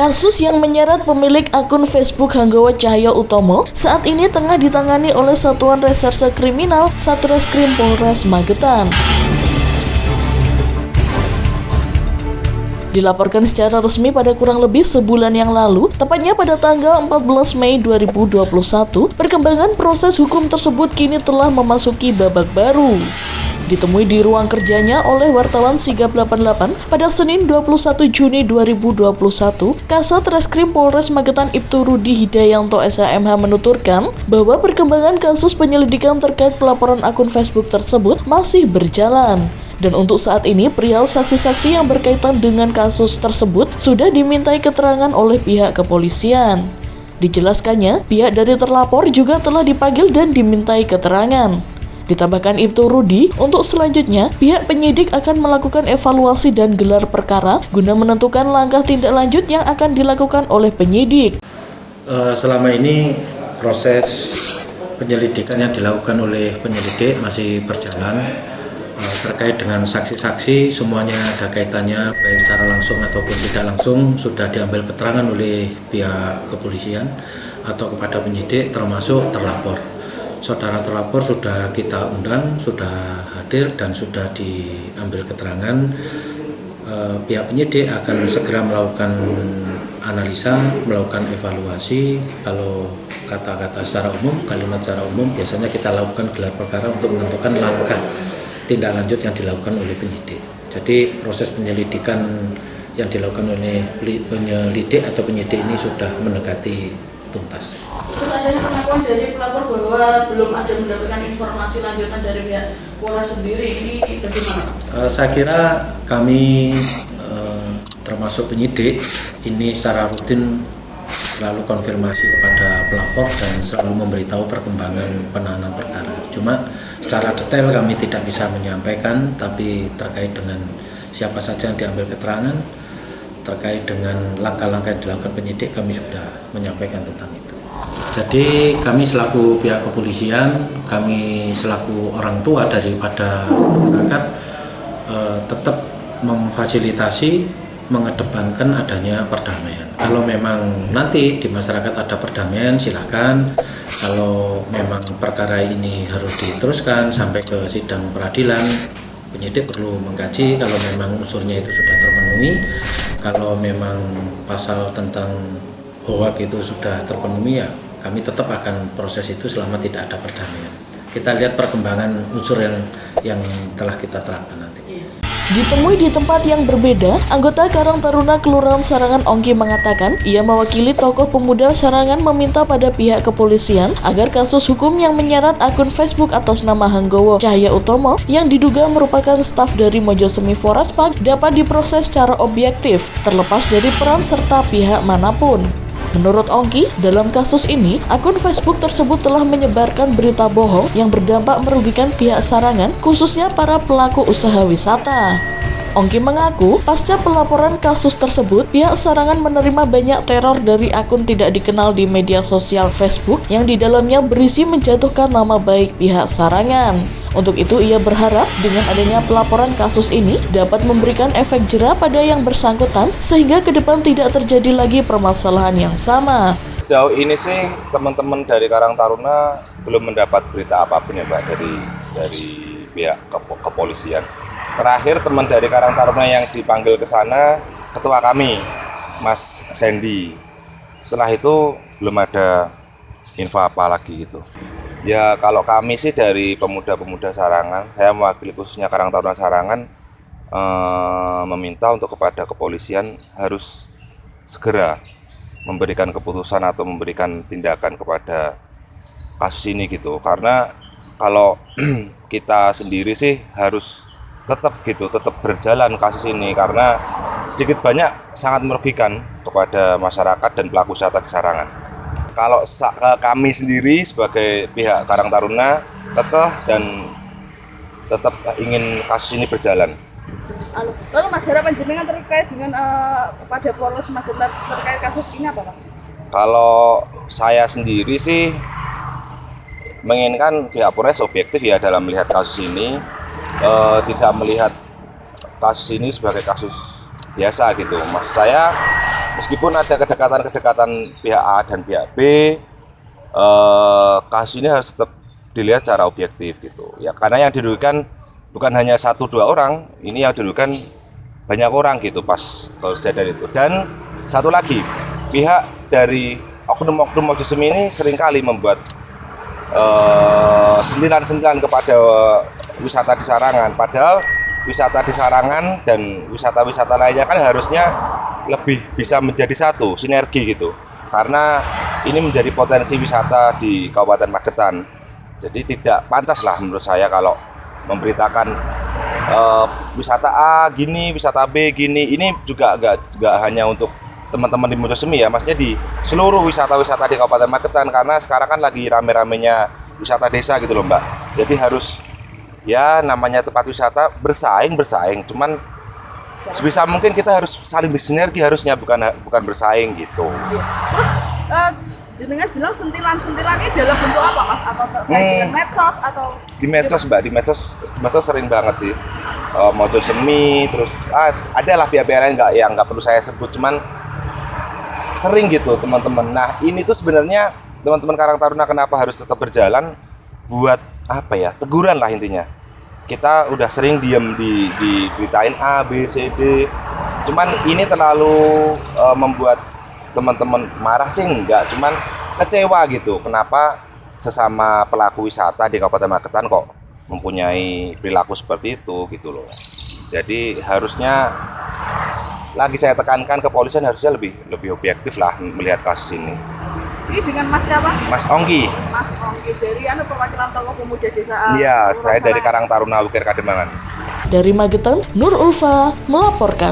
Kasus yang menyeret pemilik akun Facebook Hanggawa Cahyo Utomo saat ini tengah ditangani oleh Satuan Reserse Kriminal Satreskrim Polres Magetan. Dilaporkan secara resmi pada kurang lebih sebulan yang lalu, tepatnya pada tanggal 14 Mei 2021, perkembangan proses hukum tersebut kini telah memasuki babak baru. Ditemui di ruang kerjanya oleh wartawan Sigap 88 pada Senin 21 Juni 2021, Kasat Reskrim Polres Magetan Ibtu Rudi Hidayanto SHMH menuturkan bahwa perkembangan kasus penyelidikan terkait pelaporan akun Facebook tersebut masih berjalan. Dan untuk saat ini, perihal saksi-saksi yang berkaitan dengan kasus tersebut sudah dimintai keterangan oleh pihak kepolisian. Dijelaskannya, pihak dari terlapor juga telah dipanggil dan dimintai keterangan. Ditambahkan Ibtu Rudi, untuk selanjutnya, pihak penyidik akan melakukan evaluasi dan gelar perkara guna menentukan langkah tindak lanjut yang akan dilakukan oleh penyidik. Selama ini proses penyelidikan yang dilakukan oleh penyelidik masih berjalan. Terkait dengan saksi-saksi, semuanya ada kaitannya baik secara langsung ataupun tidak langsung sudah diambil keterangan oleh pihak kepolisian atau kepada penyidik termasuk terlapor. Saudara terlapor sudah kita undang, sudah hadir dan sudah diambil keterangan. Pihak penyidik akan segera melakukan analisa, melakukan evaluasi. Kalau kata-kata secara umum, kalimat secara umum, biasanya kita lakukan gelar perkara untuk menentukan langkah tindak lanjut yang dilakukan oleh penyidik. Jadi proses penyelidikan yang dilakukan oleh penyelidik atau penyidik ini sudah mendekati tuntas. Terus adanya pengakuan dari pelapor bahwa belum ada mendapatkan informasi lanjutan dari pihak Polres sendiri, ini bagaimana? Saya kira kami termasuk penyidik ini secara rutin selalu konfirmasi kepada pelapor dan selalu memberitahu perkembangan penanganan perkara. Cuma secara detail kami tidak bisa menyampaikan, tapi terkait dengan siapa saja yang diambil keterangan, terkait dengan langkah-langkah yang dilakukan penyidik, kami sudah menyampaikan tentang itu. Jadi kami selaku pihak kepolisian, kami selaku orang tua daripada masyarakat tetap memfasilitasi, mengedepankan adanya perdamaian. Kalau memang nanti di masyarakat ada perdamaian, silakan. Kalau memang perkara ini harus diteruskan sampai ke sidang peradilan, penyidik perlu mengkaji kalau memang unsurnya itu sudah terpenuhi. Kalau memang pasal tentang hoak itu sudah terpenuhi, ya kami tetap akan proses itu selama tidak ada perdamaian. Kita lihat perkembangan unsur yang telah kita terapkan nanti. Ditemui di tempat yang berbeda, anggota Karang Taruna Kelurahan Sarangan Ongki mengatakan ia mewakili tokoh pemuda Sarangan meminta pada pihak kepolisian agar kasus hukum yang menyeret akun Facebook atas nama Hanggawa Cahyo Utomo yang diduga merupakan staf dari Mojosemi Foraspak dapat diproses secara objektif, terlepas dari peran serta pihak manapun. Menurut Ongki, dalam kasus ini, akun Facebook tersebut telah menyebarkan berita bohong yang berdampak merugikan pihak Sarangan, khususnya para pelaku usaha wisata. Ongki mengaku, pasca pelaporan kasus tersebut, pihak Sarangan menerima banyak teror dari akun tidak dikenal di media sosial Facebook yang di dalamnya berisi menjatuhkan nama baik pihak Sarangan. Untuk itu, ia berharap dengan adanya pelaporan kasus ini dapat memberikan efek jera pada yang bersangkutan sehingga ke depan tidak terjadi lagi permasalahan yang sama. Sejauh ini sih teman-teman dari Karang Taruna belum mendapat berita apapun ya Mbak dari pihak kepolisian. Terakhir teman dari Karang Taruna yang dipanggil ke sana ketua kami, Mas Sandy. Setelah itu belum ada info apa lagi gitu. Ya kalau kami sih dari pemuda-pemuda Sarangan, saya mewakili khususnya Karang Taruna Sarangan, meminta untuk kepada kepolisian harus segera memberikan keputusan atau memberikan tindakan kepada kasus ini gitu. Karena kalau kita sendiri sih harus tetap berjalan kasus ini karena sedikit banyak sangat merugikan kepada masyarakat dan pelaku wisata di Sarangan. Kalau kami sendiri sebagai pihak Karang Taruna dan tetap ingin kasus ini berjalan. Lalu Mas, harapan jenengan terkait dengan pada Polres Magetan terkait kasus ini apa Mas? Kalau saya sendiri sih menginginkan pihak Polres objektif ya dalam melihat kasus ini, tidak melihat kasus ini sebagai kasus biasa gitu. Maksud saya meskipun ada kedekatan pihak A dan pihak B, kasus ini harus tetap dilihat secara objektif gitu ya, karena yang dirugikan bukan hanya 1-2 orang, ini yang dirugikan banyak orang gitu pas kejadian itu. Dan satu lagi, pihak dari oknum-oknum maju semi ini seringkali membuat sentilan-sentilan kepada wisata di Sarangan, padahal wisata di Sarangan dan wisata-wisata lainnya kan harusnya lebih bisa menjadi satu, sinergi gitu, karena ini menjadi potensi wisata di Kabupaten Magetan. Jadi tidak pantas lah menurut saya kalau memberitakan wisata A gini, wisata B gini. Ini juga nggak hanya untuk teman-teman di Mojosemi ya, maksudnya di seluruh wisata-wisata di Kabupaten Magetan, karena sekarang kan lagi rame-ramenya wisata desa gitu loh Mbak. Jadi harus ya namanya tempat wisata bersaing, cuman sebisa mungkin kita harus saling bersinergi harusnya, bukan bersaing gitu. Terus jenengan bilang sentilan-sentilan ini dalam bentuk apa Mas? Atau terkait dengan medsos atau Di medsos Mbak, di medsos sering banget sih. Mojosemi, terus ada lah pihak-pihak lain yang nggak perlu saya sebut, cuman sering gitu teman-teman. Nah ini tuh sebenarnya teman-teman Karang Taruna kenapa harus tetap berjalan, buat apa ya, teguran lah intinya. Kita udah sering diem diberitain A, B, C, D, cuman ini terlalu membuat teman-teman marah sih enggak, cuman kecewa gitu. Kenapa sesama pelaku wisata di Kabupaten Magetan kok mempunyai perilaku seperti itu gitu loh. Jadi harusnya lagi saya tekankan, kepolisian harusnya lebih objektif lah melihat kasus ini. ini dengan Mas siapa? Mas Ongki. Mas Ongki dari perwakilan tokoh pemuda desa. Iya, saya dari Karang Taruna Wukir Kademangan. Dari Magetan, Nur Ulfa melaporkan.